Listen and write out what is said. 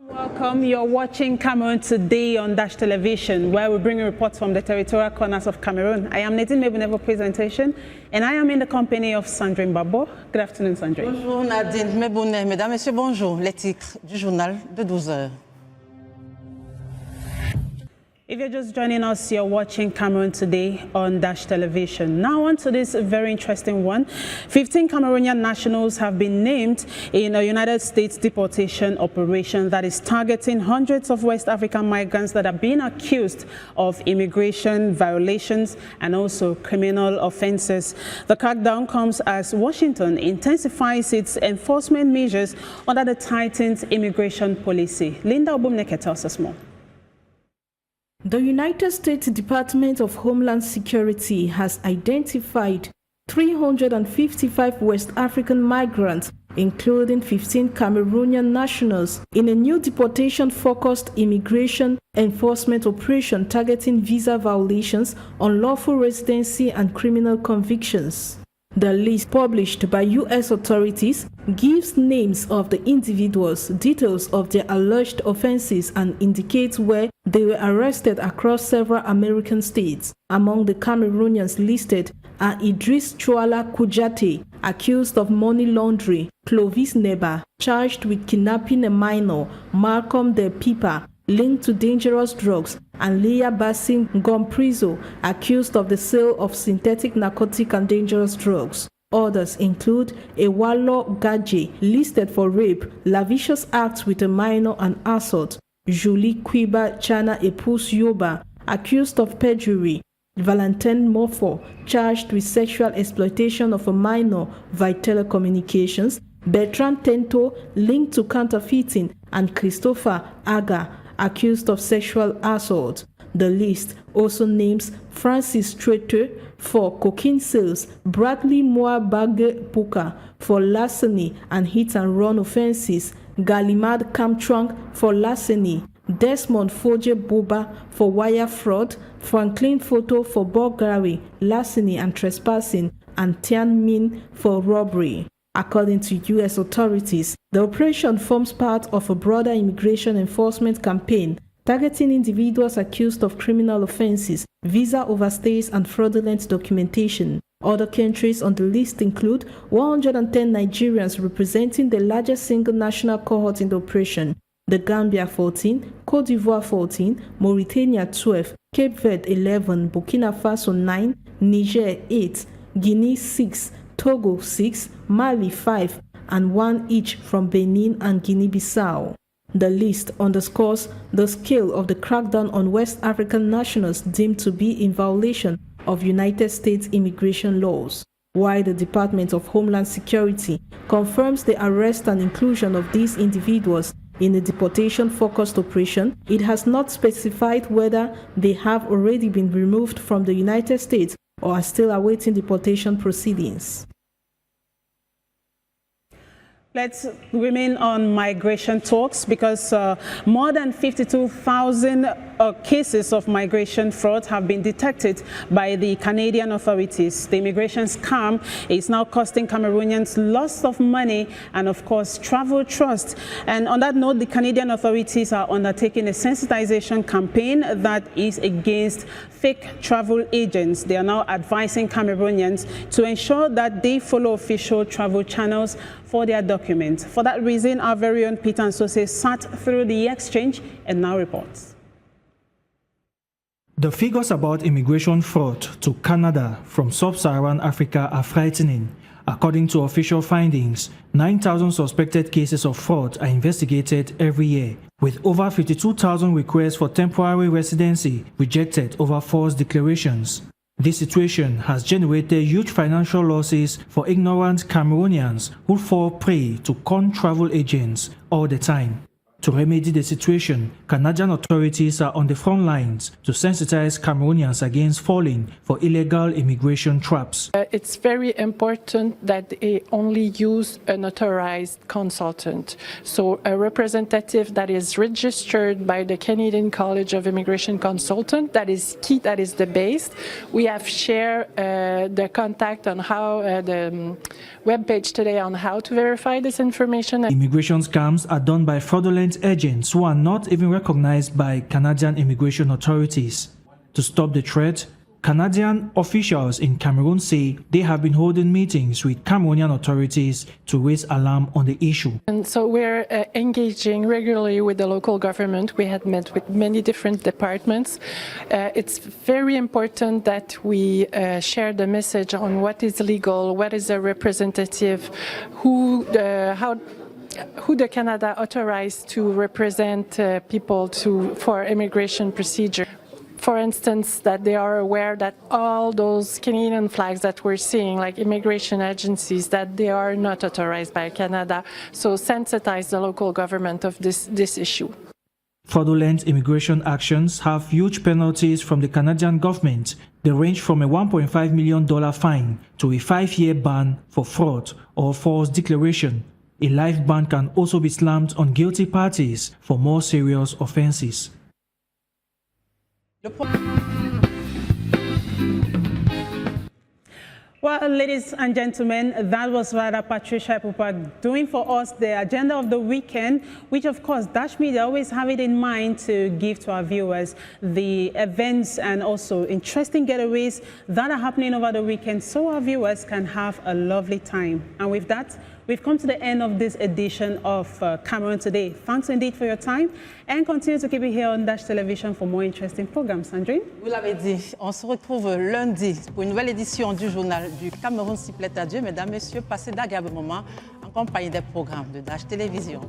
Welcome. You're watching Cameroon Today on Dash Television, where we bring you reports from the territorial corners of Cameroon. I am Nadine Mebunevo presentation, and I am in the company of Sandrine Babo. Good afternoon, Sandrine. Bonjour Nadine Mebounet, mesdames, messieurs, bonjour. Les titres du journal de 12 heures. If you're just joining us, you're watching Cameroon Today on Dash Television. Now on to this very interesting one. 15 Cameroonian nationals have been named in a United States deportation operation that is targeting hundreds of West African migrants that are being accused of immigration violations and also criminal offenses. The crackdown comes as Washington intensifies its enforcement measures under the tightened immigration policy. Linda Obumneke tells us more. The United States Department of Homeland Security has identified 355 West African migrants, including 15 Cameroonian nationals, in a new deportation-focused immigration enforcement operation targeting visa violations, unlawful residency, and criminal convictions. The list published by U.S. authorities gives names of the individuals, details of their alleged offenses, and indicates where they were arrested across several American states. Among the Cameroonians listed are Idris Chouala Koujate, accused of money laundering, Clovis Neba, charged with kidnapping a minor, Malcolm De Pipa, linked to dangerous drugs, and Leah Bassin Gomprizo, accused of the sale of synthetic narcotic and dangerous drugs. Others include Ewalo Gadje, listed for rape, lascivious acts with a minor, and assault; Julie Kwiba Chana Epus Yoba, accused of perjury; Valentin Mofo, charged with sexual exploitation of a minor via telecommunications; Bertrand Tento, linked to counterfeiting; and Christopher Aga, accused of sexual assault. The list also names Francis Trete for cocaine sales, Bradley Moabage Puka for larceny and hit-and-run offenses, Galimad Kamtrang for larceny, Desmond Foje Boba for wire fraud, Franklin Photo for burglary, larceny and trespassing, and Tian Min for robbery. According to U.S. authorities, the operation forms part of a broader immigration enforcement campaign targeting individuals accused of criminal offenses, visa overstays, and fraudulent documentation. Other countries on the list include 110 Nigerians, representing the largest single national cohort in the operation, the Gambia 14, Cote d'Ivoire 14, Mauritania 12, Cape Verde 11, Burkina Faso 9, Niger 8, Guinea 6, Togo 6, Mali 5, and 1 each from Benin and Guinea-Bissau. The list underscores the scale of the crackdown on West African nationals deemed to be in violation of United States immigration laws. While the Department of Homeland Security confirms the arrest and inclusion of these individuals in a deportation-focused operation, it has not specified whether they have already been removed from the United States or are still awaiting deportation proceedings. Let's remain on migration talks because more than 52,000 cases of migration fraud have been detected by the Canadian authorities. The immigration scam is now costing Cameroonians lots of money and, of course, travel trust. And on that note, the Canadian authorities are undertaking a sensitization campaign that is against fake travel agents. They are now advising Cameroonians to ensure that they follow official travel channels for their documents. For that reason, our very own Peter Nsose sat through the exchange and now reports. The figures about immigration fraud to Canada from sub-Saharan Africa are frightening. According to official findings, 9,000 suspected cases of fraud are investigated every year, with over 52,000 requests for temporary residency rejected over false declarations. This situation has generated huge financial losses for ignorant Cameroonians who fall prey to con travel agents all the time. To remedy the situation, Canadian authorities are on the front lines to sensitize Cameroonians against falling for illegal immigration traps. It's very important that they only use an authorized consultant. So a representative that is registered by the Canadian College of Immigration Consultants, that is key, that is the base. We have shared the contact on how the webpage today on how to verify this information. Immigration scams are done by fraudulent government agents who are not even recognized by Canadian immigration authorities. To stop the threat, Canadian officials in Cameroon say they have been holding meetings with Cameroonian authorities to raise alarm on the issue. And so we're engaging regularly with the local government. We had met with many different departments. It's very important that we share the message on what is legal, what is a representative, who the Canada authorized to represent people for immigration procedure. For instance, that they are aware that all those Canadian flags that we're seeing, like immigration agencies, that they are not authorized by Canada. So sensitize the local government of this issue. Fraudulent immigration actions have huge penalties from the Canadian government. They range from a $1.5 million fine to a 5-year ban for fraud or false declaration. A life ban can also be slammed on guilty parties for more serious offenses. Well, ladies and gentlemen, that was Rada Patricia Pupa doing for us the agenda of the weekend, which of course Dash Media always have it in mind to give to our viewers the events and also interesting getaways that are happening over the weekend so our viewers can have a lovely time. And with that, we've come to the end of this edition of Cameroon Today. Thanks indeed for your time and continue to keep it here on Dash Television for more interesting programs. Sandrine? Vous l'avez dit, on se retrouve lundi pour une nouvelle édition du journal du Cameroun s'y plaît à Dieu. Mesdames, Messieurs, passez d'agréables moments en compagnie des programmes de Dash Télévision.